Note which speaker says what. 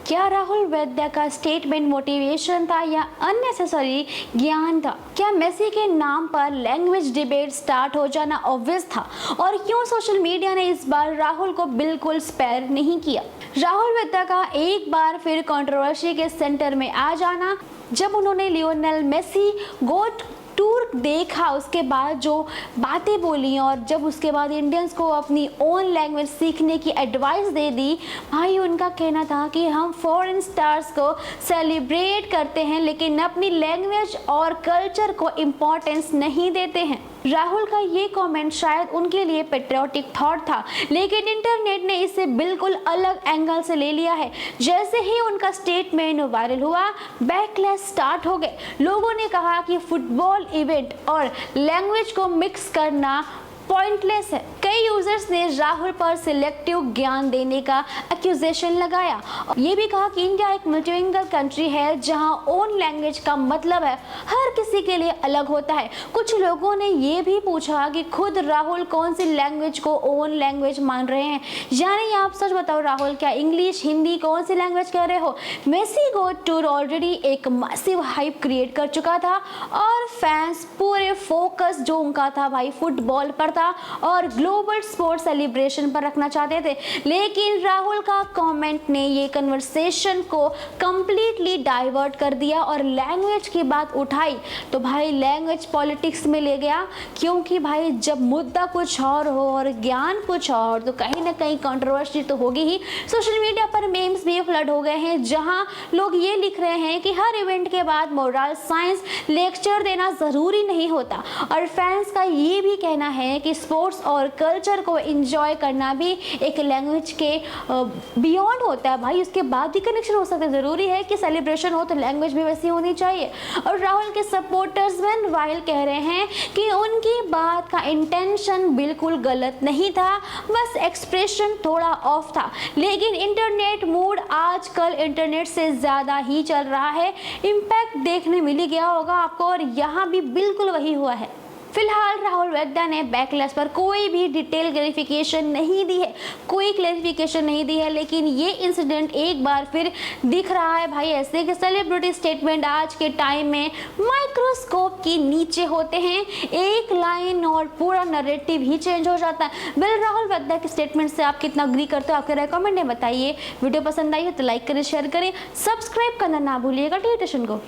Speaker 1: क्या राहुल वैद्य का statement motivation था या अननेसेसरी ज्ञान था? क्या मेसी के नाम पर लैंग्वेज डिबेट स्टार्ट हो जाना ऑब्वियस था? और क्यों सोशल मीडिया ने इस बार राहुल को बिल्कुल स्पेयर नहीं किया? राहुल वैद्य का एक बार फिर कंट्रोवर्सी के सेंटर में आ जाना, जब उन्होंने लियोनेल मेसी गोट टूर देखा, उसके बाद जो बातें बोली और जब उसके बाद इंडियंस को अपनी ओन लैंग्वेज सीखने की एडवाइस दे दी। भाई उनका कहना था कि हम फॉरेन स्टार्स को सेलिब्रेट करते हैं लेकिन अपनी लैंग्वेज और कल्चर को इम्पोर्टेंस नहीं देते हैं। राहुल का ये कमेंट शायद उनके लिए पेट्रियोटिक थॉट था, लेकिन इंटरनेट ने इसे बिल्कुल अलग एंगल से ले लिया है। जैसे ही उनका स्टेटमेंट वायरल हुआ, बैकलैश स्टार्ट हो गए। लोगों ने कहा कि फुटबॉल इवेंट और लैंग्वेज को मिक्स करना पॉइंटलेस है। कई यूजर्स ने राहुल पर सिलेक्टिव ज्ञान देने का एक्यूजेशन लगाया। ये भी कहा कि इंडिया एक मल्टीलिंगुअल कंट्री है जहां ओन लैंग्वेज का मतलब है हर किसी के लिए अलग होता है। कुछ लोगों ने ये भी पूछा कि खुद राहुल कौन सी लैंग्वेज को ओन लैंग्वेज मान रहे हैं। यानी आप सच बताओ राहुल, क्या इंग्लिश, हिंदी, कौन सी लैंग्वेज कह रहे हो? मेसी गोट टूर ऑलरेडी एक मैसिव हाइप क्रिएट कर चुका था और फैंस पूरे फोकस जो उनका था भाई फुटबॉल पर और ग्लोबल स्पोर्ट्स सेलिब्रेशन पर रखना चाहते थे। लेकिन राहुल का कमेंट ने ये कन्वर्सेशन को कंप्लीटली डाइवर्ट कर दिया और लैंग्वेज की बात उठाई तो भाई लैंग्वेज पॉलिटिक्स में ले गया। क्योंकि भाई जब मुद्दा कुछ और हो और ज्ञान कुछ और, तो कहीं ना कहीं कंट्रोवर्सी तो होगी ही। सोशल मीडिया पर मेम्स भी फ्लड हो गए हैं जहां लोग ये लिख रहे हैं कि हर इवेंट के बाद मोरल साइंस लेक्चर देना जरूरी नहीं होता। और फैंस का ये भी कहना है कि स्पोर्ट्स और कल्चर को एंजॉय करना भी एक लैंग्वेज के बियॉन्ड होता है। भाई उसके बाद भी कनेक्शन हो सकता है, ज़रूरी है कि सेलिब्रेशन हो तो लैंग्वेज भी वैसी होनी चाहिए। और राहुल के सपोर्टर्स वन वाइल कह रहे हैं कि उनकी बात का इंटेंशन बिल्कुल गलत नहीं था, बस एक्सप्रेशन थोड़ा ऑफ था। लेकिन इंटरनेट मूड आजकल इंटरनेट से ज़्यादा ही चल रहा है। इम्पैक्ट देखने मिल गया होगा आपको और यहाँ भी बिल्कुल वही हुआ है। फिलहाल राहुल वैद्य ने बैकलैश पर कोई भी डिटेल क्लैरिफिकेशन नहीं दी है, लेकिन ये इंसिडेंट एक बार फिर दिख रहा है भाई ऐसे कि सेलिब्रिटी स्टेटमेंट आज के टाइम में माइक्रोस्कोप के नीचे होते हैं। एक लाइन और पूरा नैरेटिव ही चेंज हो जाता है। बिल राहुल वैद्य के स्टेटमेंट से आप कितना अग्री करते हो, आपके राय कमेंट में बताइए। वीडियो पसंद आई हो तो लाइक करें, शेयर करें, सब्सक्राइब करना ना भूलिएगा टी स्टेशन को।